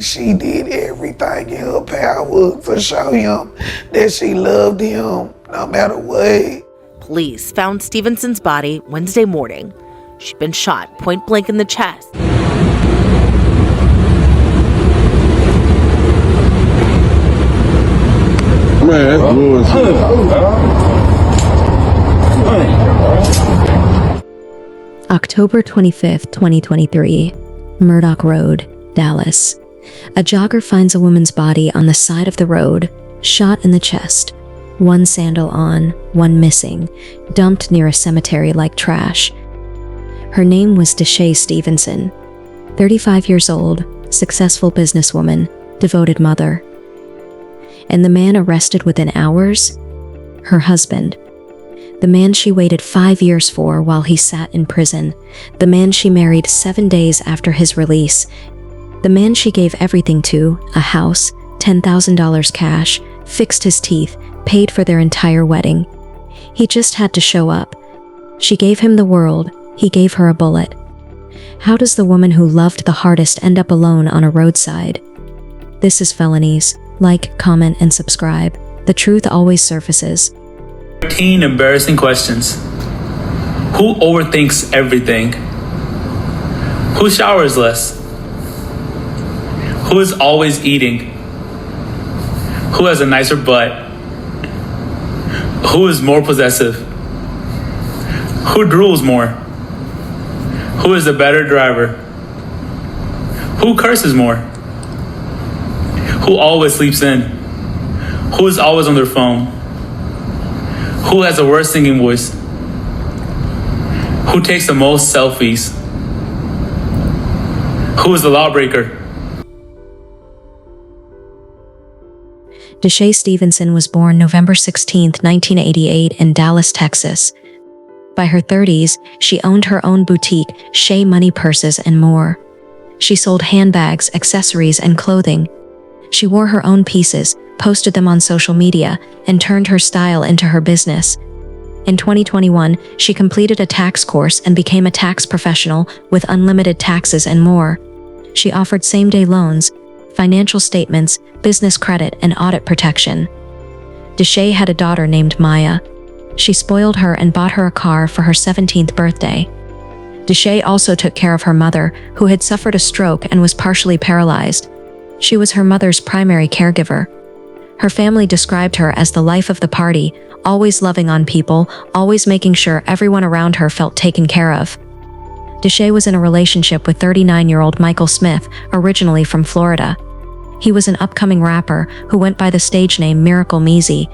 She did everything in her power to show him that she loved him no matter what. Police found Stevenson's body Wednesday morning. She'd been shot point blank in the chest. Man, that's bullshit. October 25th, 2023, Murdoch Road, Dallas. A jogger finds a woman's body on the side of the road, shot in the chest. One sandal on, one missing, dumped near a cemetery like trash. Her name was Dishaye Stevenson, 35 years old, successful businesswoman, devoted mother. And the man arrested within hours? Her husband. The man she waited 5 years for while he sat in prison. The man she married 7 days after his release. The man she gave everything to, a house, $10,000 cash, fixed his teeth, paid for their entire wedding. He just had to show up. She gave him the world, he gave her a bullet. How does the woman who loved the hardest end up alone on a roadside? This is Felonies. Like, comment, and subscribe. The truth always surfaces. 13 embarrassing questions. Who overthinks everything? Who showers less? Who is always eating? Who has a nicer butt? Who is more possessive? Who drools more? Who is a better driver? Who curses more? Who always sleeps in? Who is always on their phone? Who has the worst singing voice? Who takes the most selfies? Who is the lawbreaker? Dishaye Stevenson was born November 16, 1988 in Dallas, Texas. By her 30s, she owned her own boutique, Shea money purses and more. She sold handbags, accessories, and clothing. She wore her own pieces, posted them on social media, and turned her style into her business. In 2021, she completed a tax course and became a tax professional with unlimited taxes and more. She offered same-day loans, financial statements, business credit, and audit protection. Dishaye had a daughter named Maya. She spoiled her and bought her a car for her 17th birthday. Dishaye also took care of her mother, who had suffered a stroke and was partially paralyzed. She was her mother's primary caregiver. Her family described her as the life of the party, always loving on people, always making sure everyone around her felt taken care of. Dishaye was in a relationship with 39-year-old Michael Smith, originally from Florida. He was an upcoming rapper who went by the stage name Miracle Meezy.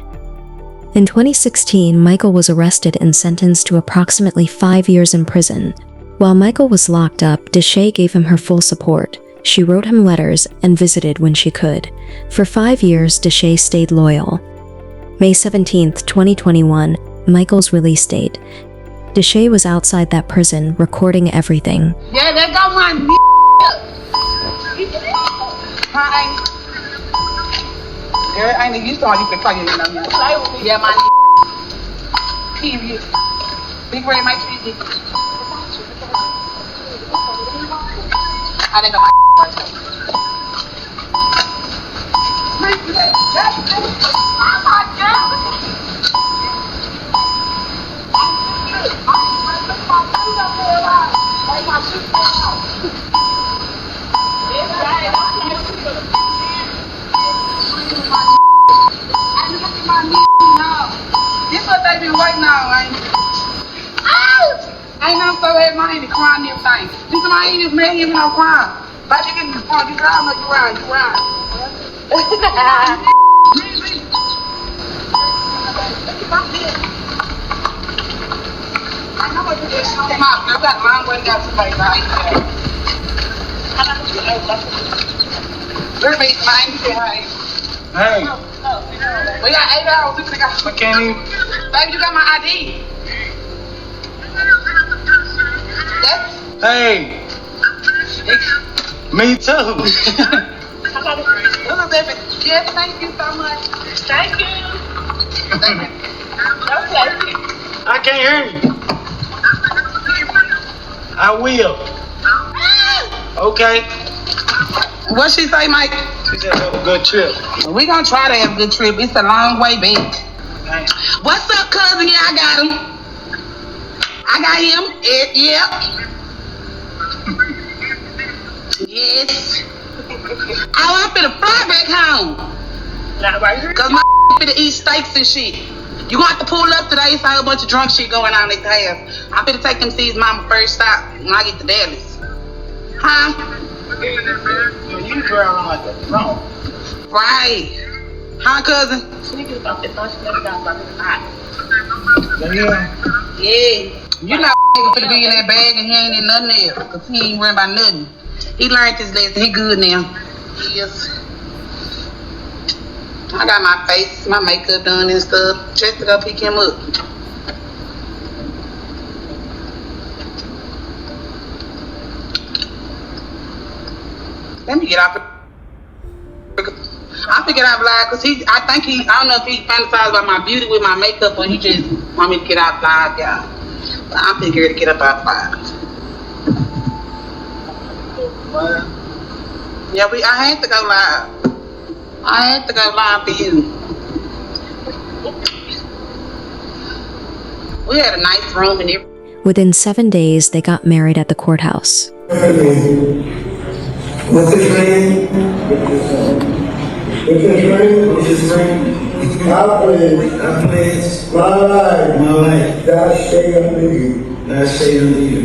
In 2016, Michael was arrested and sentenced to approximately 5 years in prison. While Michael was locked up, Dishaye gave him her full support. She wrote him letters and visited when she could. For 5 years, Dishaye stayed loyal. May 17, 2021, Michael's release date. Dishaye was outside that prison, recording everything. Yeah, they got my Hi. Girl, I ain't used to all you can call you know me. Yeah, my period. Big Ray, my period. I think I'm this what they been waiting on, ain't it? Ain't no so heavy, I ain't even crying and everything. This is my ain't even made even no crime. But you get in the front, you drive, you round. I know what you did. Come on, I've got my own way down to play, right? We're beating mine, you say hi. Hey, We got 8 hours, we got. I can't even. Baby, you got my ID. That's. Hey, me too. Yes, thank you so much. Thank you. I can't hear you. I will. Okay. What she say, Mike? She said have a good trip. We gonna try to have a good trip. It's a long way back. What's up, cousin? Yeah, I got him. I got him. Yep. Yes. I'm finna fly back home. Not right here. Cause my finna eat steaks and shit. You gonna have to pull up today. It's a whole bunch of drunk shit going on at the house. I'm finna take them to see his mama first stop when I get to Dallas. Huh? You drive on like a drone. Right. Huh, cousin? She just thought she never got something hot. Yeah. You know nigga finna be in that bag and he ain't in nothing else. Cause he ain't worrying about nothing. He learned his lesson. He good now. Yes. I got my face, my makeup done and stuff. Just to go pick him up. Let me get off. I pick it out live because I don't know if he fantasized about my beauty with my makeup or he just want me to get out live, y'all. But I'm figuring to get up out live. Yeah, I had to go live. I had to go live for you. We had a nice room and everything. Within 7 days, they got married at the courthouse. What's his name? What's his name? What's his name? I pledge my life, that Shea unto you. That Shea unto you.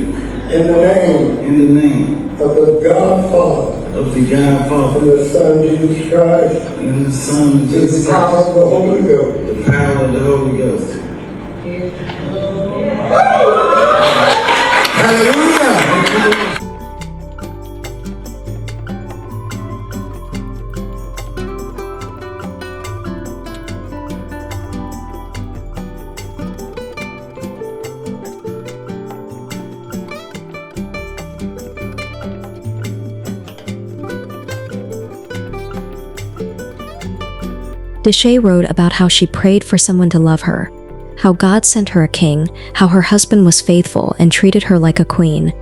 In the name of the God Father, of the God Father, and the Son Jesus Christ, and the Son Jesus the power of the Holy Ghost. The power of the Holy Ghost. Hallelujah. Dishaye wrote about how she prayed for someone to love her, how God sent her a king, how her husband was faithful and treated her like a queen.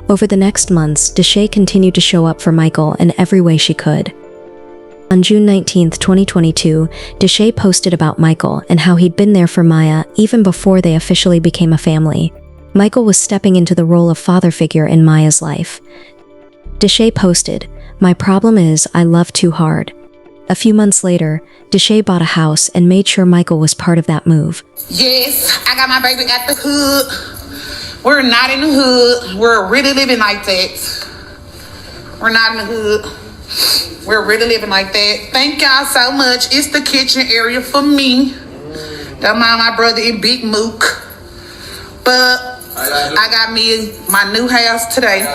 Over the next months, Dishaye continued to show up for Michael in every way she could. On June 19, 2022, Dishaye posted about Michael and how he'd been there for Maya even before they officially became a family. Michael was stepping into the role of father figure in Maya's life. Dishaye posted, "My problem is I love too hard." A few months later, Dishaye bought a house and made sure Michael was part of that move. Yes, I got my baby at the hood. We're not in the hood. We're really living like that. We're not in the hood. We're really living like that. Thank y'all so much. It's the kitchen area for me. Don't mind my brother in Big Mook. But I got me my new house today.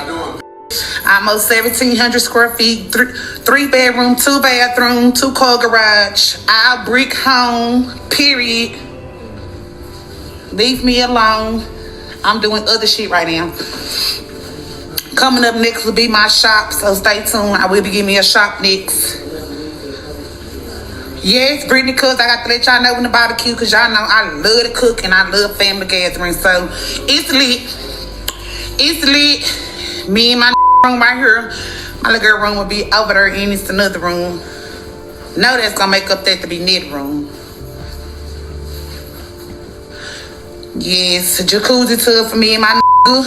Almost 1,700 square feet, three bedroom, 2 bathroom, 2-car garage, all brick home, period. Leave me alone. I'm doing other shit right now. Coming up next will be my shop, so stay tuned. I will be giving me a shop next. Yes, Brittany cooks. I got to let y'all know when the barbecue, because y'all know I love to cook and I love family gatherings. So it's lit. It's lit. Me and my room right here. My little girl room will be over there and it's another room. No, that's gonna make up that to be knit room. Yes, a jacuzzi tub for me and my nigga.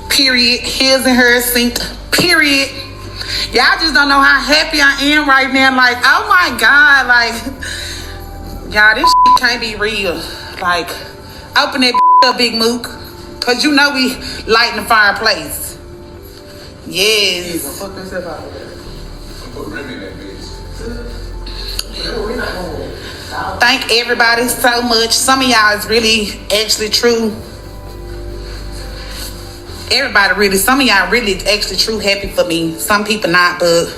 Period. His and her sink. Period. Y'all just don't know how happy I am right now. Like, oh my God. Like, y'all, this shit can't be real. Like, open that up, Big Mook. Cause you know we lighting the fireplace. Yes. Thank everybody so much. Some of y'all is really actually true. Some of y'all really actually true happy for me. Some people not, but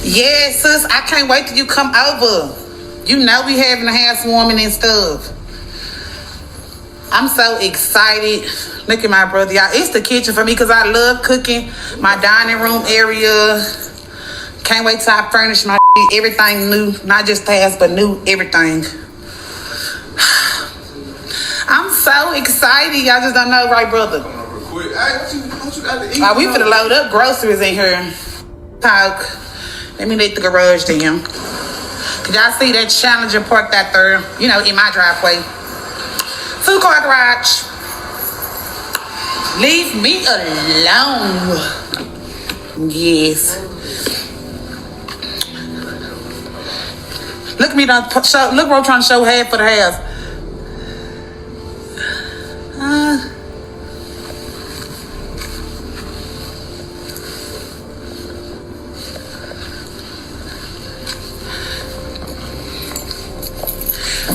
yeah, sis, I can't wait till you come over. You know we having a housewarming and stuff. I'm so excited. Look at my brother, y'all. It's the kitchen for me because I love cooking. My dining room area. Can't wait till I furnish my everything new. Not just past, but new everything. I'm so excited. Y'all just don't know, right, brother? quick. Hey, what you got to eat? We finna load up groceries in here. Talk. Let me let the garage down. Could y'all see that Challenger parked out there? You know, in my driveway. 2-car garage. Leave me alone. Yes. Look at me, look what I'm trying to show half of the house.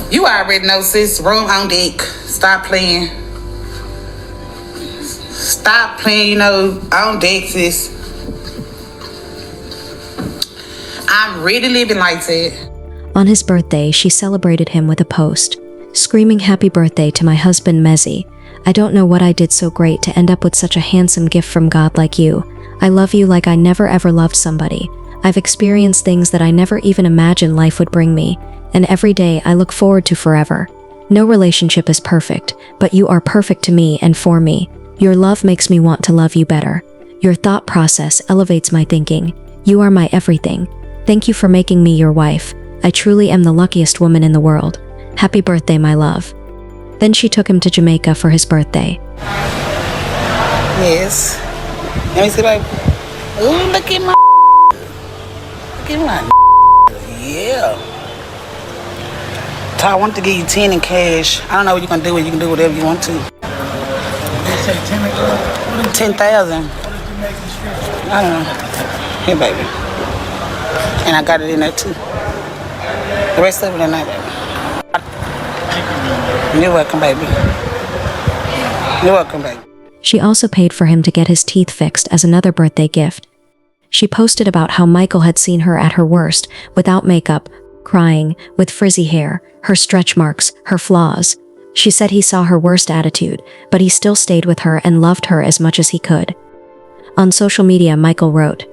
You already know, sis. Room on deck. Stop playing. Stop playing, you know, on deck, sis. I'm really living like that. On his birthday, she celebrated him with a post, screaming happy birthday to my husband Mezzi. I don't know what I did so great to end up with such a handsome gift from God like you. I love you like I never ever loved somebody. I've experienced things that I never even imagined life would bring me, and every day I look forward to forever. No relationship is perfect, but you are perfect to me and for me. Your love makes me want to love you better. Your thought process elevates my thinking. You are my everything. Thank you for making me your wife. I truly am the luckiest woman in the world. Happy birthday, my love. Then she took him to Jamaica for his birthday. Yes. Let me see, baby. Ooh, look at my. Look at my. Yeah. So I want to give you 10 in cash. I don't know what you're gonna do. You can do whatever you want to. 10,000. I don't know. Here, baby. And I got it in there too. The rest of it in there, baby. You're welcome, baby. You're welcome, baby. She also paid for him to get his teeth fixed as another birthday gift. She posted about how Michael had seen her at her worst, without makeup, crying, with frizzy hair, her stretch marks, her flaws. She said he saw her worst attitude, but he still stayed with her and loved her as much as he could. On social media, Michael wrote,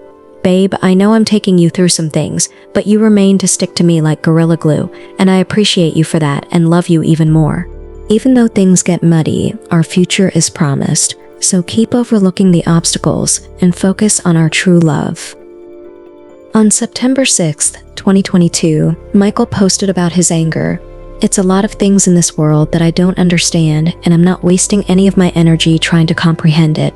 "Babe, I know I'm taking you through some things, but you remain to stick to me like Gorilla Glue, and I appreciate you for that and love you even more. Even though things get muddy, our future is promised, so keep overlooking the obstacles and focus on our true love." On September 6th, 2022, Michael posted about his anger. "It's a lot of things in this world that I don't understand, and I'm not wasting any of my energy trying to comprehend it.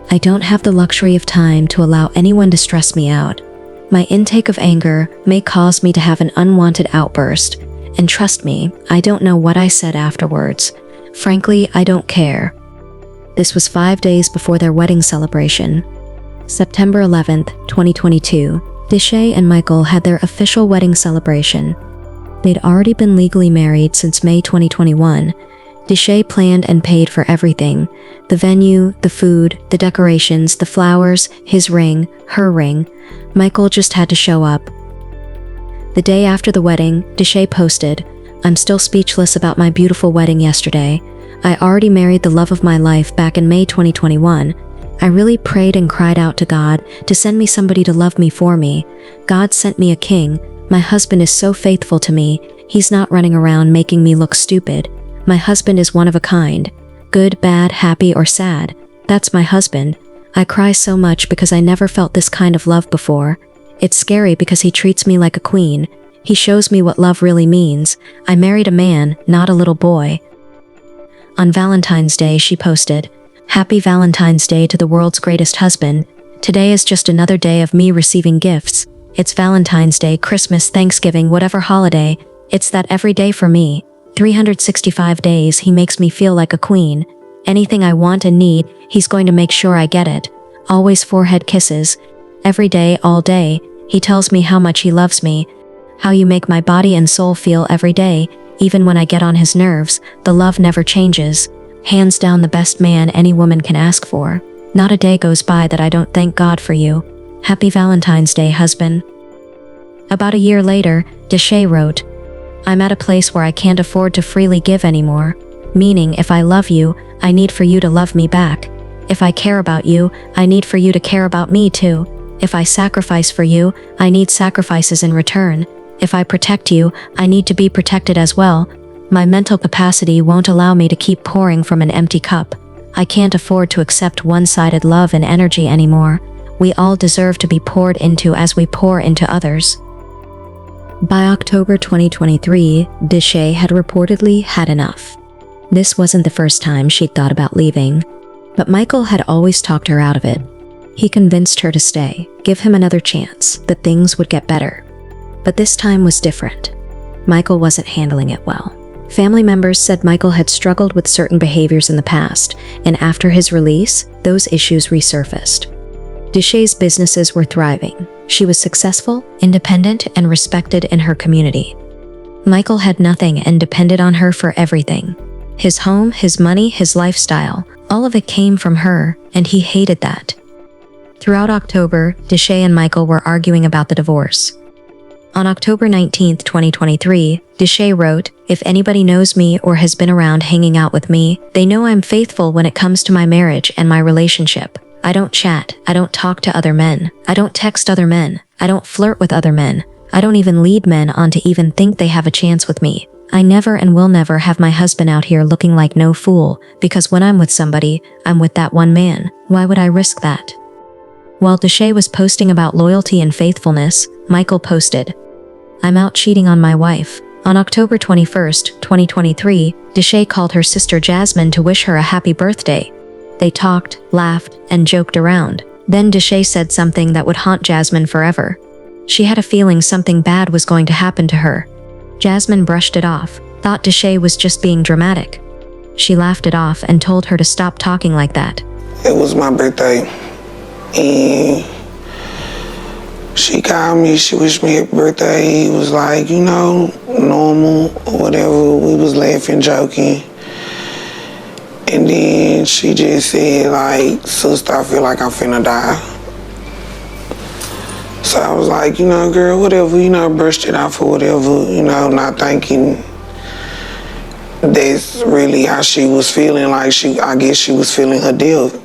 I don't have the luxury of time to allow anyone to stress me out. My intake of anger may cause me to have an unwanted outburst, and trust me, I don't know what I said afterwards. Frankly, I don't care." This was 5 days before their wedding celebration. September 11th, 2022, Dishaye and Michael had their official wedding celebration. They'd already been legally married since May 2021. Dishaye planned and paid for everything: the venue, the food, the decorations, the flowers, his ring, her ring. Michael just had to show up. The day after the wedding, Dishaye posted, "I'm still speechless about my beautiful wedding yesterday. I already married the love of my life back in May 2021. I really prayed and cried out to God to send me somebody to love me for me. God sent me a king. My husband is so faithful to me. He's not running around making me look stupid. My husband is one of a kind. Good, bad, happy, or sad. That's my husband. I cry so much because I never felt this kind of love before. It's scary because he treats me like a queen. He shows me what love really means. I married a man, not a little boy." On Valentine's Day, she posted, "Happy Valentine's Day to the world's greatest husband. Today is just another day of me receiving gifts. It's Valentine's Day, Christmas, Thanksgiving, whatever holiday. It's that every day for me. 365 days, he makes me feel like a queen. Anything I want and need, he's going to make sure I get it. Always forehead kisses. Every day, all day, he tells me how much he loves me. How you make my body and soul feel every day. Even when I get on his nerves, the love never changes. Hands down the best man any woman can ask for. Not a day goes by that I don't thank God for you. Happy Valentine's Day, husband." About a year later, Dishaye wrote, "I'm at a place where I can't afford to freely give anymore. Meaning, if I love you, I need for you to love me back. If I care about you, I need for you to care about me too. If I sacrifice for you, I need sacrifices in return. If I protect you, I need to be protected as well. My mental capacity won't allow me to keep pouring from an empty cup. I can't afford to accept one-sided love and energy anymore. We all deserve to be poured into as we pour into others. By October 2023, Dishaye had reportedly had enough. This wasn't the first time she'd thought about leaving, but Michael had always talked her out of it. He convinced her to stay, give him another chance, that things would get better. But this time was different. Michael wasn't handling it well. Family members said Michael had struggled with certain behaviors in the past, and after his release, those issues resurfaced. Dishaye's businesses were thriving. She was successful, independent, and respected in her community. Michael had nothing and depended on her for everything. His home, his money, his lifestyle, all of it came from her, and he hated that. Throughout October, Dishaye and Michael were arguing about the divorce. On October 19, 2023, Dishaye wrote, "If anybody knows me or has been around hanging out with me, they know I'm faithful when it comes to my marriage and my relationship. I don't chat, I don't talk to other men, I don't text other men, I don't flirt with other men, I don't even lead men on to even think they have a chance with me. I never and will never have my husband out here looking like no fool, because when I'm with somebody, I'm with that one man. Why would I risk that?" While Dishaye was posting about loyalty and faithfulness, Michael posted, "I'm out cheating on my wife." On October 21, 2023, Dishaye called her sister Jasmine to wish her a happy birthday. They talked, laughed, and joked around. Then Dishaye said something that would haunt Jasmine forever. She had a feeling something bad was going to happen to her. Jasmine brushed it off, thought Dishaye was just being dramatic. She laughed it off and told her to stop talking like that. It was my birthday, and she called me, she wished me happy birthday. It was like, normal or whatever. We was laughing, joking. And then she just said, like, "Sister, I feel like I'm finna die." So I was like, girl, whatever, brushed it off or whatever, not thinking that's really how she was feeling. Like, I guess she was feeling her death.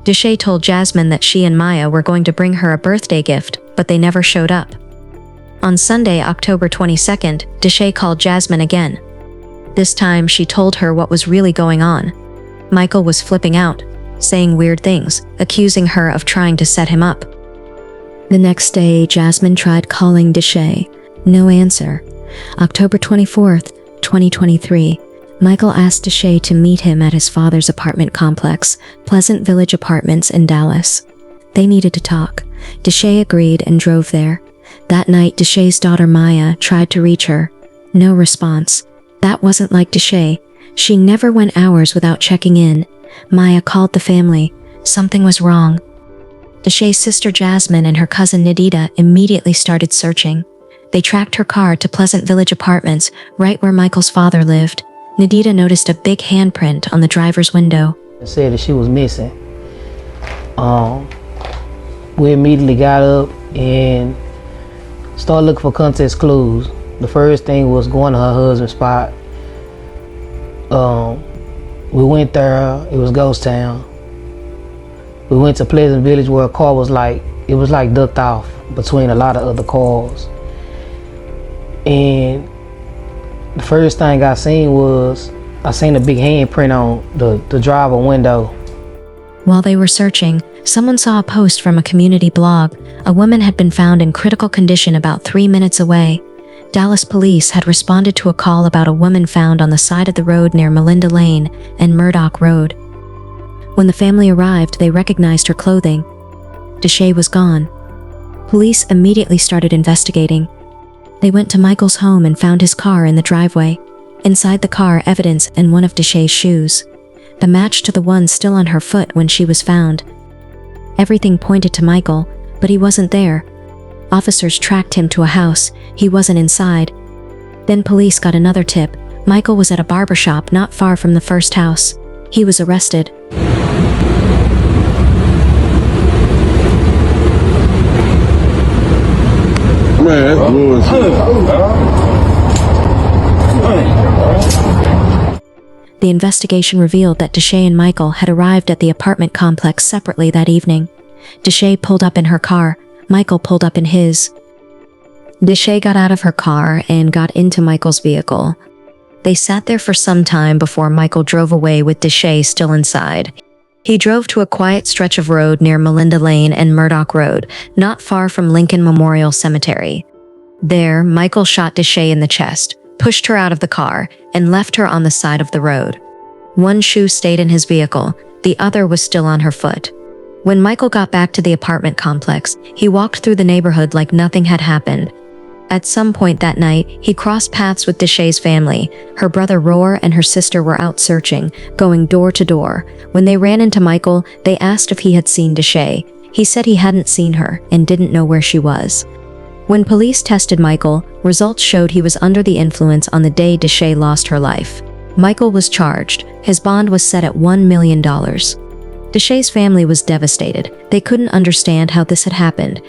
Dishaye told Jasmine that she and Maya were going to bring her a birthday gift, but they never showed up. On Sunday, October 22nd, Dishaye called Jasmine again. This time, she told her what was really going on. Michael was flipping out, saying weird things, accusing her of trying to set him up. The next day, Jasmine tried calling Dishaye. No answer. October 24th, 2023, Michael asked Dishaye to meet him at his father's apartment complex, Pleasant Village Apartments in Dallas. They needed to talk. Dishaye agreed and drove there. That night, Dishaye's daughter Maya tried to reach her. No response. That wasn't like Dishaye. She never went hours without checking in. Maya called the family. Something was wrong. Dishaye's sister Jasmine and her cousin Nadita immediately started searching. They tracked her car to Pleasant Village Apartments, right where Michael's father lived. Nadita noticed a big handprint on the driver's window. It said that she was missing. We immediately got up and started looking for context clues. The first thing was going to her husband's spot. We went there, it was ghost town. We went to Pleasant Village where a car was it was ducked off between a lot of other cars. And the first thing I seen a big handprint on the driver window. While they were searching, someone saw a post from a community blog. A woman had been found in critical condition about 3 minutes away. Dallas police had responded to a call about a woman found on the side of the road near Melinda Lane and Murdoch Road. When the family arrived, they recognized her clothing. Dishaye was gone. Police immediately started investigating. They went to Michael's home and found his car in the driveway. Inside the car, evidence and one of Dishaye's shoes. The match to the one still on her foot when she was found. Everything pointed to Michael, but he wasn't there. Officers tracked him to a house. He wasn't inside. Then police got another tip. Michael was at a barbershop not far from the first house. He was arrested. Man, The investigation revealed that Dishaye and Michael had arrived at the apartment complex separately that evening. Dishaye pulled up in her car. Michael pulled up in his. Dishaye got out of her car and got into Michael's vehicle. They sat there for some time before Michael drove away with Dishaye still inside. He drove to a quiet stretch of road near Melinda Lane and Murdoch Road, not far from Lincoln Memorial Cemetery. There, Michael shot Dishaye in the chest, pushed her out of the car, and left her on the side of the road. One shoe stayed in his vehicle, the other was still on her foot. When Michael got back to the apartment complex, he walked through the neighborhood like nothing had happened. At some point that night, he crossed paths with Dishaye's family. Her brother Roar and her sister were out searching, going door to door. When they ran into Michael, they asked if he had seen Dishaye. He said he hadn't seen her and didn't know where she was. When police tested Michael, results showed he was under the influence on the day Dishaye lost her life. Michael was charged. His bond was set at $1 million. Dishaye's family was devastated. They couldn't understand how this had happened.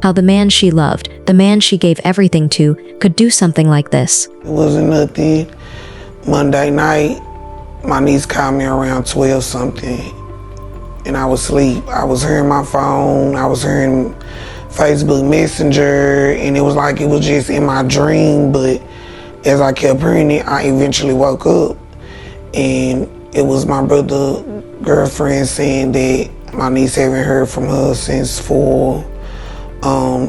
How the man she loved, the man she gave everything to, could do something like this. It wasn't nothing. Monday night, my niece called me around 12 something, and I was asleep. I was hearing my phone, I was hearing Facebook Messenger, and it was like it was just in my dream, but as I kept hearing it, I eventually woke up, and it was my brother's girlfriend saying that my niece haven't heard from her since 4.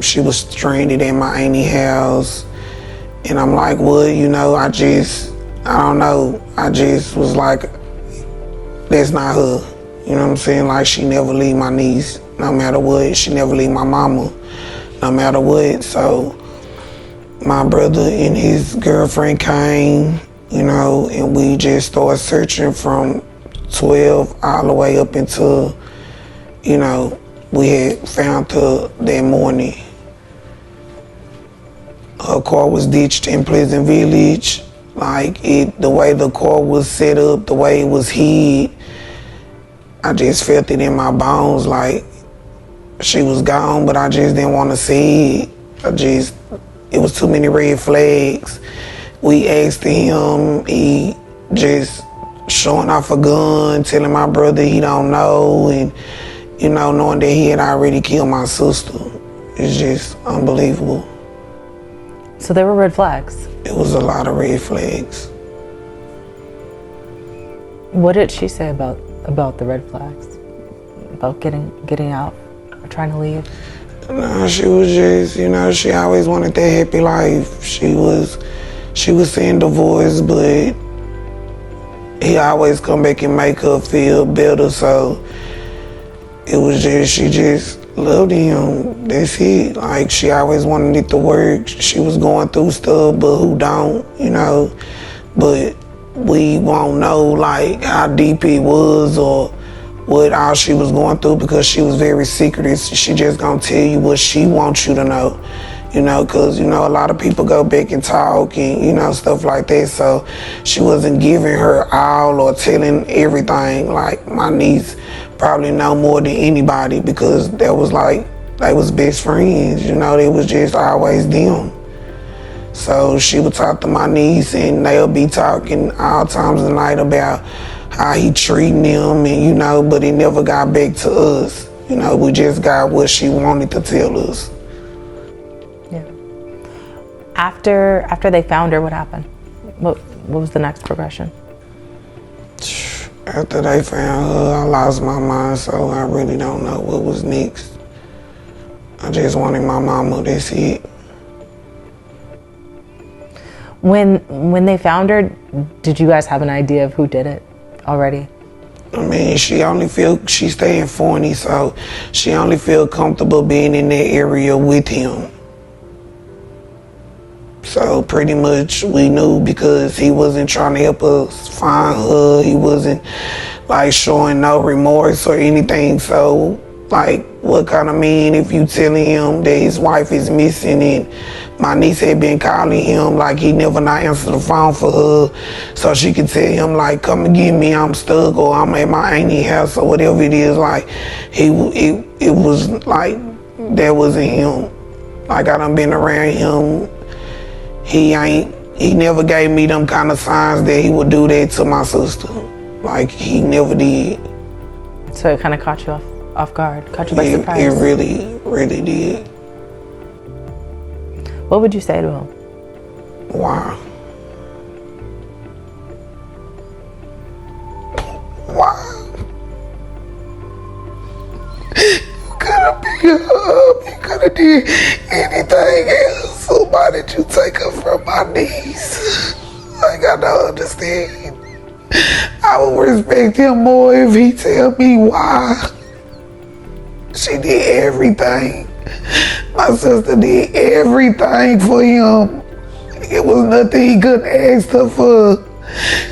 She was stranded at my auntie's house, and I'm like, what, I don't know, I just was like, that's not her, you know what I'm saying? Like, she never leave my niece, no matter what. She never leave my mama, no matter what. So my brother and his girlfriend came, and we just started searching from 12 all the way up until, we had found her that morning. Her car was ditched in Pleasant Village. The way the car was set up, the way it was hid, I just felt it in my bones, like she was gone, but I just didn't want to see it. It was too many red flags. We asked him, he just showing off a gun, telling my brother he don't know, and knowing that he had already killed my sister. It's just unbelievable. So there were red flags? It was a lot of red flags. What did she say about the red flags? About getting out or trying to leave? No, she was just, she always wanted that happy life. She was saying divorce, but he always come back and make her feel better, so it was just, she just loved him. That's it. Like, she always wanted it to work. She was going through stuff, but who don't, But we won't know, like, how deep it was or what all she was going through, because she was very secretive. She just gonna tell you what she wants you to know, because, a lot of people go back and talk and, stuff like that. So she wasn't giving her all or telling everything. Like, my niece probably know more than anybody, because they was best friends, they was just always them. So she would talk to my niece, and they'll be talking all times of the night about how he treating them, and but it never got back to us. We just got what she wanted to tell us. Yeah. After they found her, what happened? What was the next progression? After they found her, I lost my mind, so I really don't know what was next. I just wanted my mama, that's it. When they found her, did you guys have an idea of who did it already? I mean, she stay in Felonies, so she only feel comfortable being in that area with him. So pretty much we knew, because he wasn't trying to help us find her. He wasn't showing no remorse or anything. So what kind of mean if you telling him that his wife is missing, and my niece had been calling him, he never not answer the phone for her, so she could tell him come and get me, I'm stuck, or I'm at my auntie's house, or whatever it is. It was that wasn't him. I done been around him. He never gave me them kind of signs that he would do that to my sister. He never did. So it kind of caught you off guard, caught you by surprise. It really, really did. What would you say to him? Wow. He could have did anything else. So why did you take her from my niece? Like, I don't understand. I would respect him more if he tell me why. She did everything. My sister did everything for him. It was nothing he couldn't ask her for.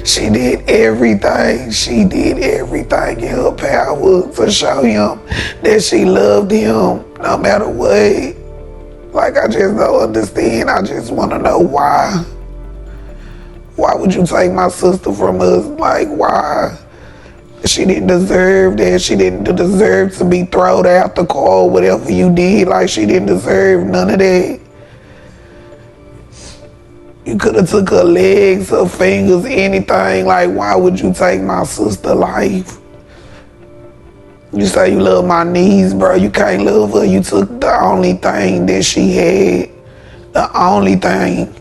She did everything. She did everything in her power to show him that she loved him no matter what. Like, I just don't understand. I just want to know why. Why would you take my sister from us? Like, why? She didn't deserve that. She didn't deserve to be thrown out the car, whatever you did. Like, she didn't deserve none of that. You could have took her legs, her fingers, anything. Like, why would you take my sister's life? You say you love my niece, bro. You can't love her. You took the only thing that she had. The only thing.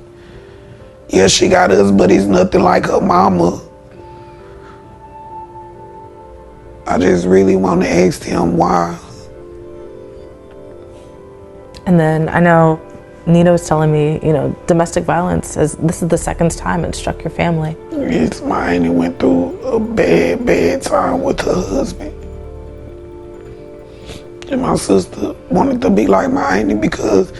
Yeah, she got us, but it's nothing like her mama. I just really want to ask him why. And then I know Nina was telling me, domestic violence, this is the second time it struck your family. Yes, my auntie went through a bad time with her husband. And my sister wanted to be like my auntie because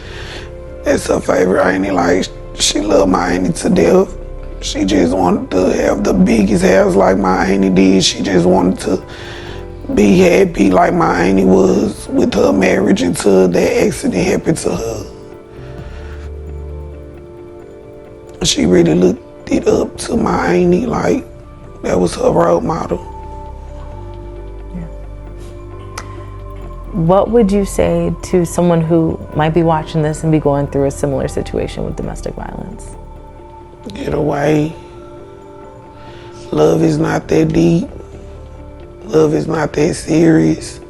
that's her favorite auntie. Like, she loved my auntie to death. She just wanted to have the biggest house like my auntie did. She just wanted to be happy like my auntie was with her marriage until that accident happened to her. She really looked it up to my auntie, like that was her role model. Yeah. What would you say to someone who might be watching this and be going through a similar situation with domestic violence? Get away. Love is not that deep. Love is not that serious.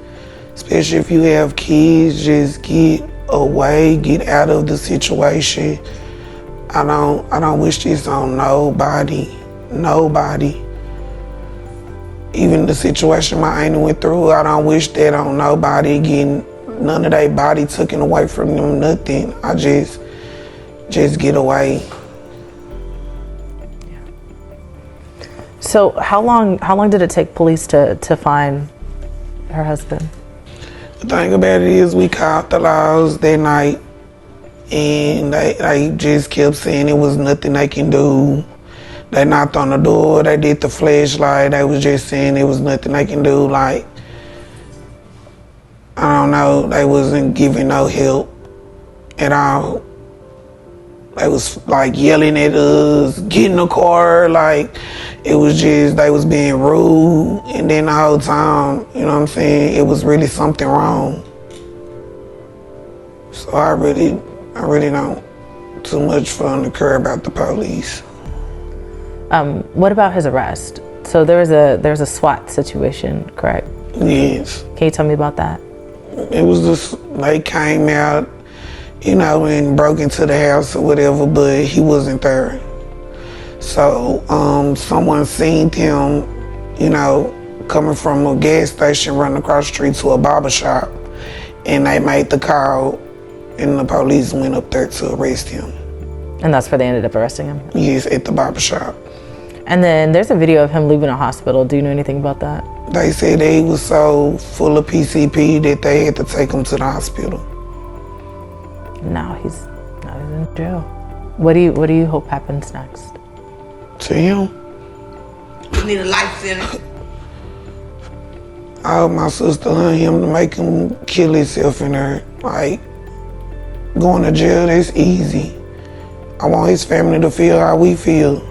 Especially if you have kids, just get away, get out of the situation. I don't wish this on nobody. Nobody. Even the situation my auntie went through, I don't wish that on nobody, getting none of their body taken away from them, nothing. I just get away. So how long did it take police to find her husband? The thing about it is we called the laws that night and they just kept saying it was nothing they can do. They knocked on the door, they did the flashlight, they was just saying it was nothing they can do. Like, I don't know, they wasn't giving no help at all. They was like yelling at us, get in the car, like it was just, they was being rude. And then the whole time, you know what I'm saying, it was really something wrong. So I really don't too much fun to care about the police. What about his arrest? So there was a SWAT situation, correct? Yes. Can you tell me about that? It was just, they came out, and broke into the house or whatever, but he wasn't there. So someone seen him, coming from a gas station running across the street to a barber shop, and they made the call, and the police went up there to arrest him. And that's where they ended up arresting him? Yes, at the barber shop. And then there's a video of him leaving a hospital. Do you know anything about that? They said that he was so full of PCP that they had to take him to the hospital. Now he's in jail. What do you hope happens next? To him? You need a life sentence. I hope my sister and him to make him kill himself in there. Like, going to jail, that's easy. I want his family to feel how we feel.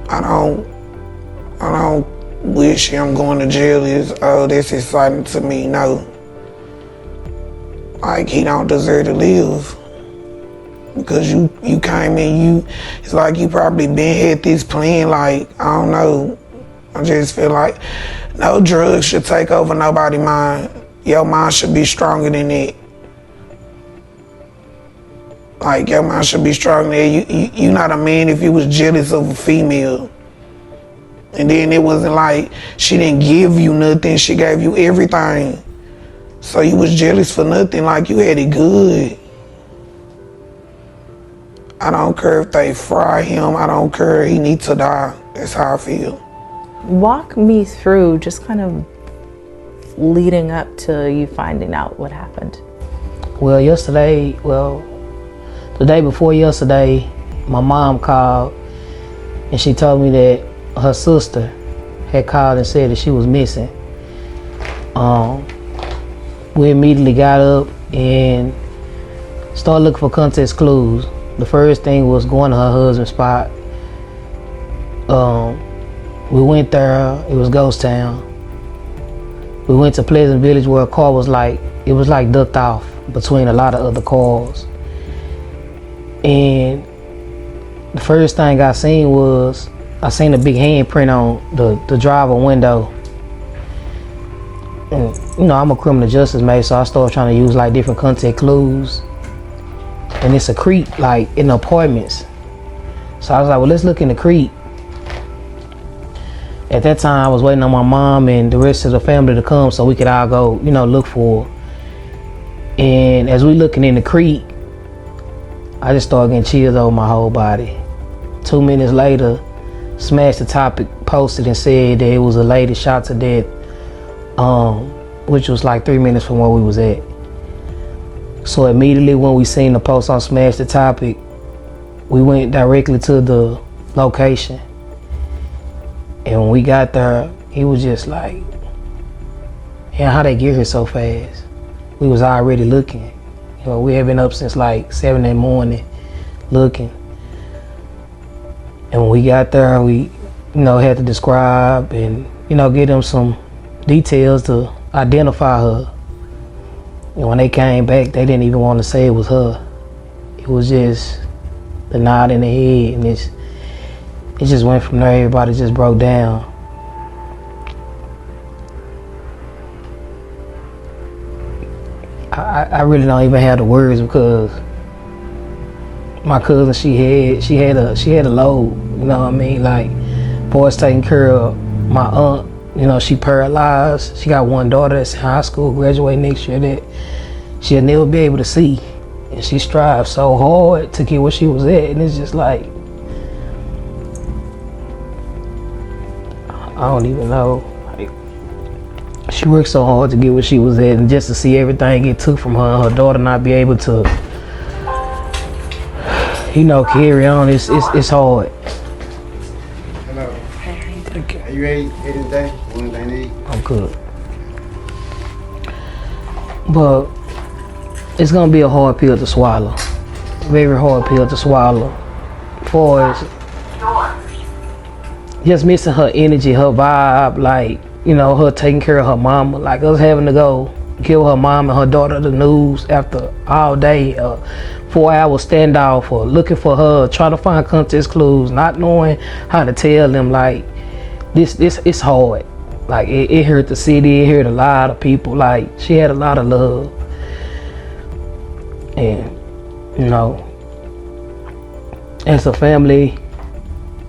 I don't wish him going to jail that's exciting to me, no. Like, he don't deserve to live. Because you came in, it's like you probably had this plan, like, I don't know. I just feel like no drugs should take over nobody's mind. Your mind should be stronger than that. Like, your mind should be stronger than that. You're not a man if you was jealous of a female. And then it wasn't like she didn't give you nothing, she gave you everything. So you was jealous for nothing, like you had it good. I don't care if they fry him, I don't care, he needs to die. That's how I feel. Walk me through just kind of leading up to you finding out what happened. Well, the day before yesterday, my mom called and she told me that her sister had called and said that she was missing. We immediately got up and started looking for context clues. The first thing was going to her husband's spot. We went there, it was ghost town. We went to Pleasant Village where a car was like ducked off between a lot of other cars. And the first thing I seen a big handprint on the driver window. And, you know, I'm a criminal justice major, so I started trying to use like different context clues. And it's a creek like in the apartments. So I was like, well, let's look in the creek. At that time, I was waiting on my mom and the rest of the family to come so we could all go, you know, look for her. And as we looking in the creek, I just started getting chills over my whole body. 2 minutes later, Smash the Topic posted and said that it was a lady shot to death, which was like 3 minutes from where we was at. So immediately when we seen the post on Smash the Topic, we went directly to the location. And when we got there, he was just like, yeah, how they get here so fast? We was already looking. You know, we had been up since like 7 in the morning looking. And when we got there, we, you know, had to describe and, you know, give them some details to identify her. And when they came back, they didn't even want to say it was her. It was just the nod in the head, and it just went from there. Everybody just broke down. I really don't even have the words because my cousin, she had a load, you know what I mean? Like, boys taking care of my aunt, you know, she paralyzed. She got one daughter that's in high school, graduating next year, that she'll never be able to see. And she strives so hard to get where she was at, and it's just like, I don't even know. Like, she worked so hard to get where she was at, and just to see everything get took from her and her daughter not be able to, you know, carry on, it's hard. Hello. Okay. Are you ready today? What I need? I'm good. But it's gonna be a hard pill to swallow. Very hard pill to swallow. For just missing her energy, her vibe, like, you know, her taking care of her mama, like us having to go give her mom and her daughter the news after all day, 4-hour standoff, or looking for her, trying to find context clues, not knowing how to tell them, like, this it's hard. Like, it hurt the city, it hurt a lot of people. Like, she had a lot of love. And, you know, as a family,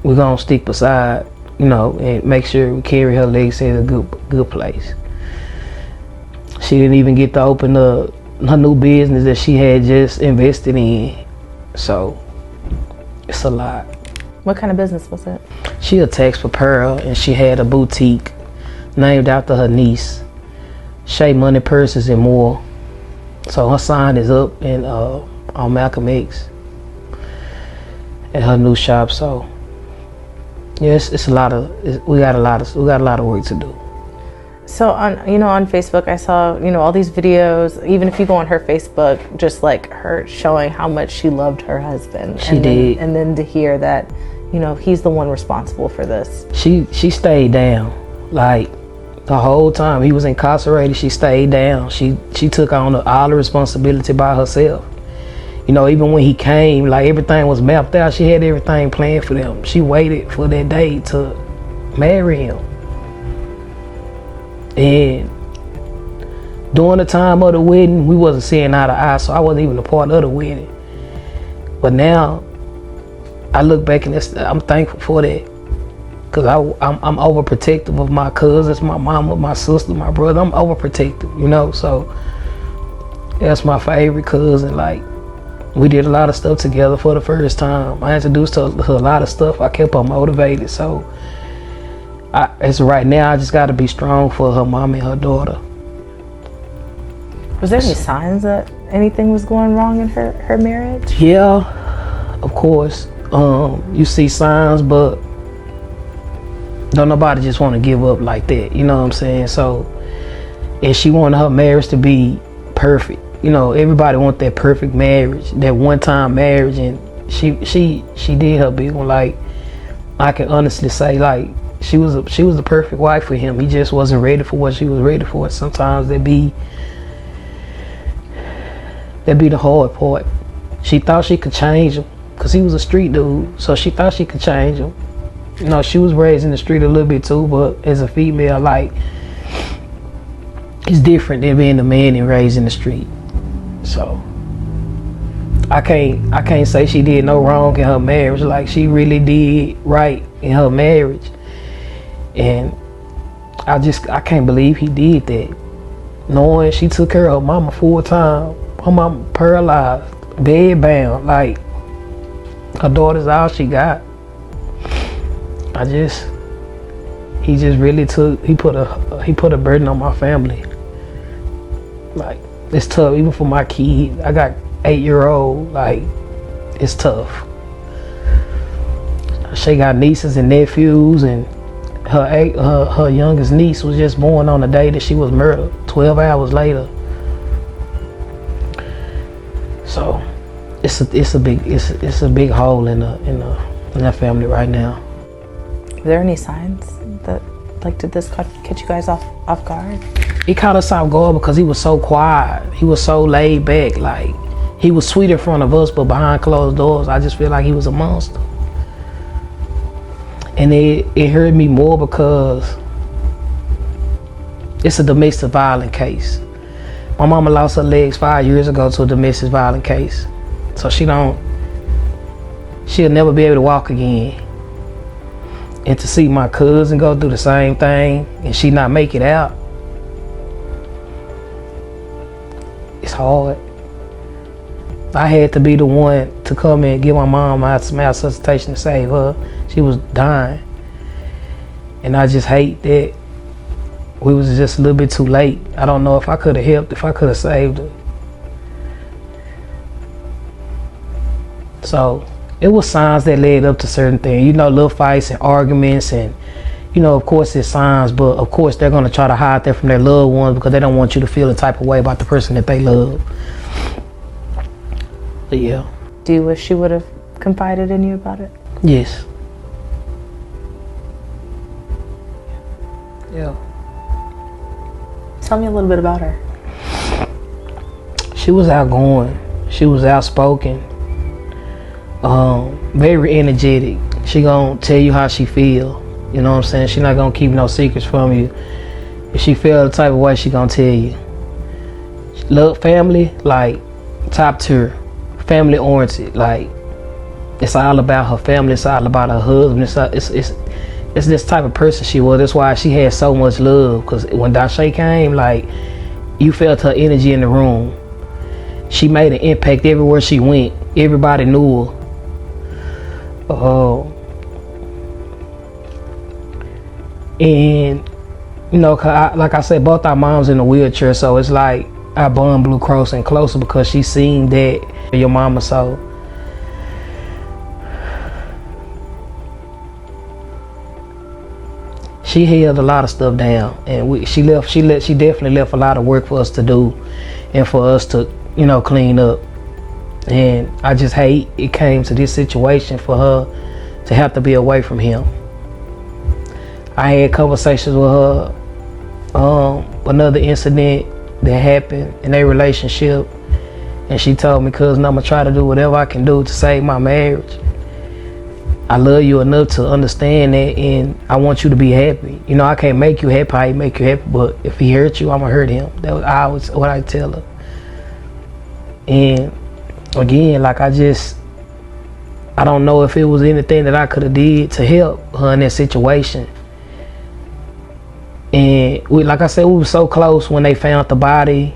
we're gonna stick beside, you know, and make sure we carry her legacy in a good place. She didn't even get to open her new business that she had just invested in. So it's a lot. What kind of business was it? She a tax preparer, and she had a boutique named after her niece, Shea Money Purses and More. So her sign is up in on Malcolm X at her new shop. So yes, it's a lot of, we got a lot of work to do. So on Facebook, I saw, all these videos. Even if you go on her Facebook, just like her showing how much she loved her husband. She did. And then to hear that, he's the one responsible for this. She stayed down, like the whole time he was incarcerated. She stayed down. She took on all the responsibility by herself. Even when he came, like everything was mapped out. She had everything planned for them. She waited for that day to marry him. And during the time of the wedding, we wasn't seeing eye to eye, so I wasn't even a part of the wedding. But now, I look back and I'm thankful for that. Cause I'm overprotective of my cousins, my mama, my sister, my brother. I'm overprotective, you know. So that's my favorite cousin. Like, we did a lot of stuff together for the first time. I introduced her to a lot of stuff. I kept her motivated. So as right now, I just got to be strong for her mom and her daughter. Was there any signs that anything was going wrong in her marriage? Yeah, of course. You see signs, but don't nobody just want to give up like that. You know what I'm saying? So, and she wanted her marriage to be perfect. You know, everybody want that perfect marriage, that one-time marriage, and she did her big one. Like, I can honestly say, like, she was the perfect wife for him. He just wasn't ready for what she was ready for. Sometimes that'd be the hard part. She thought she could change him because he was a street dude, so she thought she could change him. You know, she was raised in the street a little bit too, but as a female, like, it's different than being a man and raised in the street. So I can't say she did no wrong in her marriage. Like, she really did right in her marriage, and I can't believe he did that. Knowing she took care of her mama full time, her mama paralyzed, bedbound, like, her daughter's all she got. He put a burden on my family. Like, it's tough, even for my kid. I got 8-year-old, like, it's tough. She got nieces and nephews, and her youngest niece was just born on the day that she was murdered, 12 hours later. So it's a big hole in that family right now. Are there any signs that, like, did this catch you guys off guard? It caught us off guard because he was so quiet. He was so laid back. Like, he was sweet in front of us, but behind closed doors, I just feel like he was a monster. And it hurt me more because it's a domestic violence case. My mama lost her legs 5 years ago to a domestic violence case. So she'll never be able to walk again. And to see my cousin go through the same thing and she not make it out, it's hard. I had to be the one to come and give my mom some resuscitation to save her. She was dying. And I just hate that we was just a little bit too late. I don't know if I could have helped, if I could have saved her. So it was signs that led up to certain things. You know, little fights and arguments, and, you know, of course it's signs, but of course they're gonna try to hide that from their loved ones because they don't want you to feel the type of way about the person that they love. But yeah. Do you wish she would have confided in you about it? Yes. Yeah. Tell me a little bit about her. She was outgoing. She was outspoken. Very energetic. She gonna tell you how she feel. You know what I'm saying? She not gonna keep no secrets from you. If she feel the type of way, she gonna tell you. Love family, like, top tier. Family oriented. Like, it's all about her family. It's all about her husband. It's this type of person she was. That's why she had so much love. Cause when Dishaye came, like, you felt her energy in the room. She made an impact everywhere she went. Everybody knew her. And, you know, like I said, both our moms in a wheelchair, so it's like our bond blew closer and closer because she seen that your mama saw. She held a lot of stuff down, and she definitely left a lot of work for us to do and for us to, you know, clean up. And I just hate it came to this situation for her to have to be away from him. I had conversations with her, another incident that happened in their relationship, and she told me, cousin, I'm gonna try to do whatever I can do to save my marriage. I love you enough to understand that, and I want you to be happy. You know, I can't make you happy, I make you happy, but if he hurt you, I'm gonna hurt him. That was always what I tell her. And again, like, I don't know if it was anything that I could have did to help her in that situation. And like I said, we were so close when they found the body.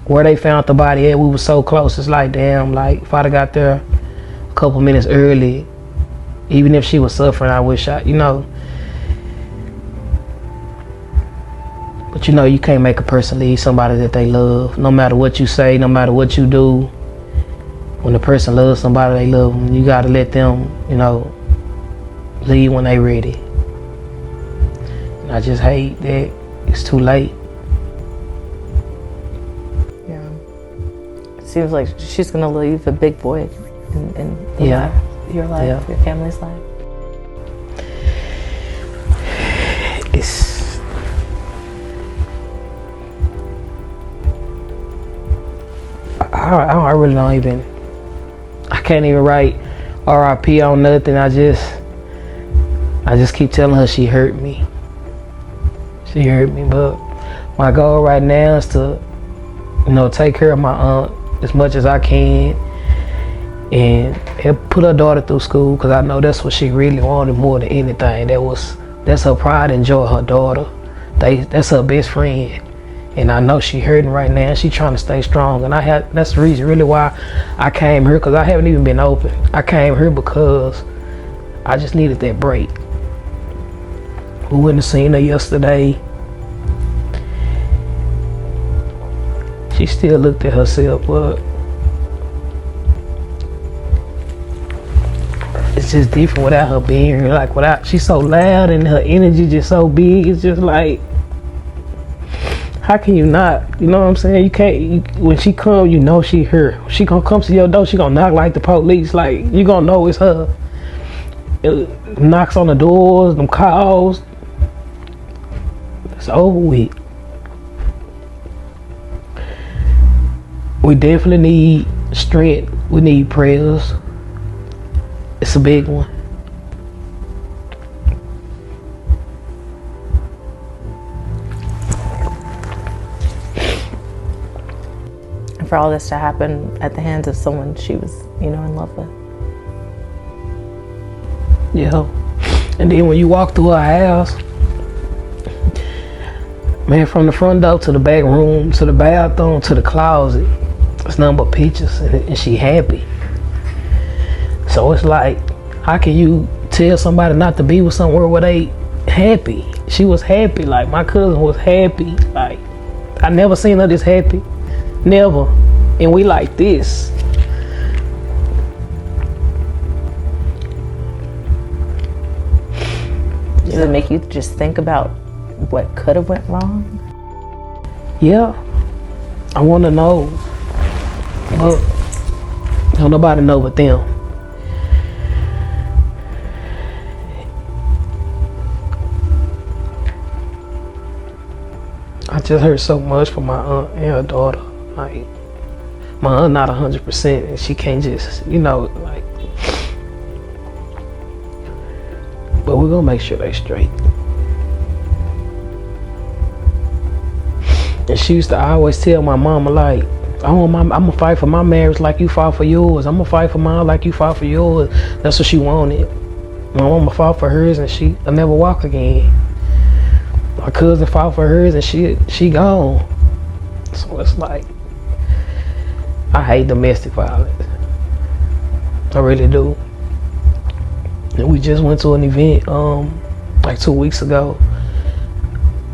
Where they found the body at, we were so close. It's like, damn, like if I'd have got there a couple minutes early, even if she was suffering, I wish I, But you can't make a person leave somebody that they love. No matter what you say, no matter what you do. When a person loves somebody they love them, you gotta let them, leave when they ready. And I just hate that it's too late. Yeah. It seems like she's gonna leave a big void in your life, your family's life. I really don't even. I can't even write RIP on nothing. I just keep telling her she hurt me. She hurt me, but my goal right now is to, take care of my aunt as much as I can and help put her daughter through school, because I know that's what she really wanted more than anything. That's her pride and joy, her daughter. That's her best friend. And I know she hurting right now. She trying to stay strong, and that's the reason really why I came here, because I haven't even been open. I came here because I just needed that break. We went and seen her yesterday. She still looked at herself, but it's just different without her being here. Like she's so loud and her energy just so big. It's just like, how can you not? You know what I'm saying? You can't. When she come, she here. She gonna come to your door. She gonna knock like the police. Like, you gonna know it's her. It knocks on the doors, them calls. It's over with. We definitely need strength. We need prayers. It's a big one. For all this to happen at the hands of someone she was, in love with. Yeah. And then when you walk through her house, man, from the front door to the back room, to the bathroom, to the closet, it's nothing but pictures, and she happy. So it's like, how can you tell somebody not to be with somewhere where they happy? She was happy. Like, my cousin was happy. Like, I never seen her this happy. Never. And we like this. Does it make you just think about what could have went wrong? Yeah. I want to know. But don't nobody know but them. I just heard so much from my aunt and her daughter. Like, my aunt not 100%, and she can't just, like. But we're gonna make sure they straight. And she used to always tell my mama, like, I'm gonna fight for my marriage like you fought for yours. I'm gonna fight for mine like you fought for yours. That's what she wanted. My mama fought for hers, and she'll never walk again. My cousin fought for hers, and she gone. So it's like, I hate domestic violence. I really do. And we just went to an event like 2 weeks ago,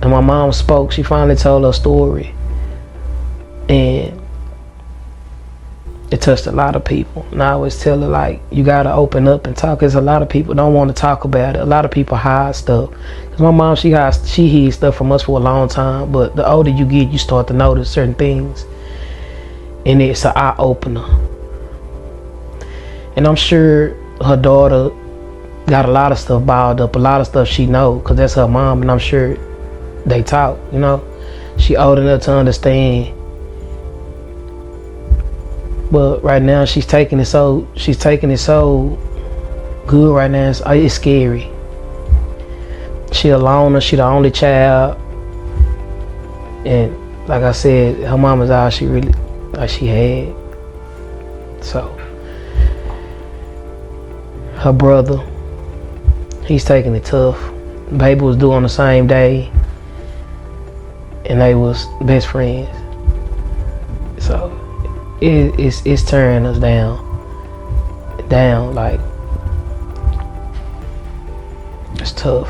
and my mom spoke. She finally told her story, and it touched a lot of people. And I always tell her, like, you gotta open up and talk, because a lot of people don't want to talk about it. A lot of people hide stuff. Because my mom, she hid stuff from us for a long time, but the older you get, you start to notice certain things, and it's an eye opener. And I'm sure her daughter got a lot of stuff balled up, a lot of stuff she know, because that's her mom, and I'm sure they talk. She old enough to understand. But right now she's taking it so good right now. It's scary. She a loner. She the only child, and like I said, her mama's all she really she had. So her brother, he's taking it tough. Baby was due on the same day, and they was best friends. So it's tearing us down, like, it's tough.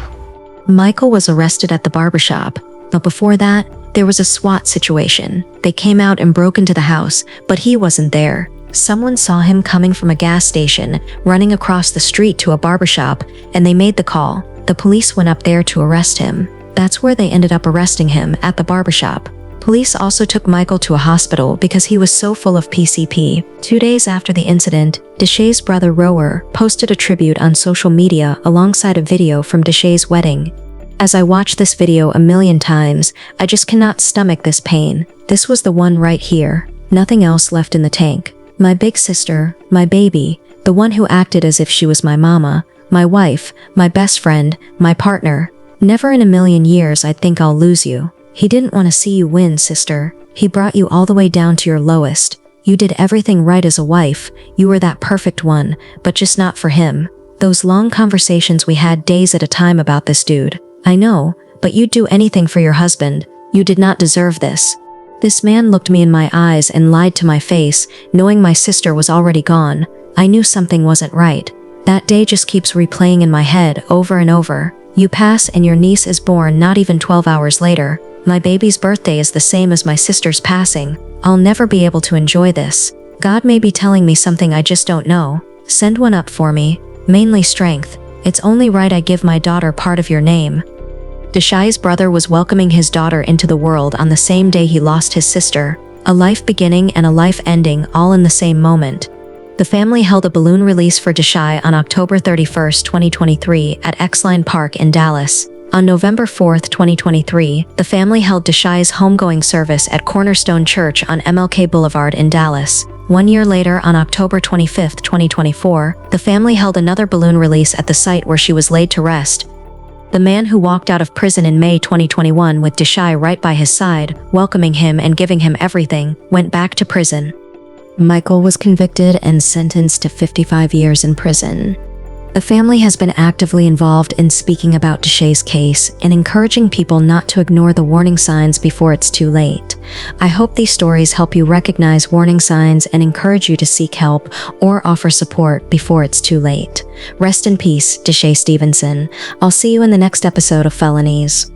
Michael was arrested at the barbershop, but before that, there was a SWAT situation. They came out and broke into the house, but he wasn't there. Someone saw him coming from a gas station, running across the street to a barbershop, and they made the call. The police went up there to arrest him. That's where they ended up arresting him, at the barbershop. Police also took Michael to a hospital because he was so full of PCP. 2 days after the incident, Dishaye's brother Rower posted a tribute on social media alongside a video from Dishaye's wedding. As I watched this video a million times, I just cannot stomach this pain. This was the one right here. Nothing else left in the tank. My big sister, my baby, the one who acted as if she was my mama, my wife, my best friend, my partner. Never in a million years I'd think I'll lose you. He didn't want to see you win, sister. He brought you all the way down to your lowest. You did everything right as a wife. You were that perfect one, but just not for him. Those long conversations we had days at a time about this dude. I know, but you'd do anything for your husband. You did not deserve this. This man looked me in my eyes and lied to my face, knowing my sister was already gone. I knew something wasn't right. That day just keeps replaying in my head over and over. You pass and your niece is born not even 12 hours later. My baby's birthday is the same as my sister's passing. I'll never be able to enjoy this. God may be telling me something I just don't know. Send one up for me. Mainly strength. It's only right I give my daughter part of your name. Dishaye's brother was welcoming his daughter into the world on the same day he lost his sister. A life beginning and a life ending all in the same moment. The family held a balloon release for Dishaye on October 31, 2023 at Exline Park in Dallas. On November 4, 2023, the family held Dishaye's homegoing service at Cornerstone Church on MLK Boulevard in Dallas. 1 year later, on October 25, 2024, the family held another balloon release at the site where she was laid to rest. The man who walked out of prison in May 2021 with Dishaye right by his side, welcoming him and giving him everything, went back to prison. Michael was convicted and sentenced to 55 years in prison. The family has been actively involved in speaking about Dishaye's case and encouraging people not to ignore the warning signs before it's too late. I hope these stories help you recognize warning signs and encourage you to seek help or offer support before it's too late. Rest in peace, Dishaye Stevenson. I'll see you in the next episode of Felonies.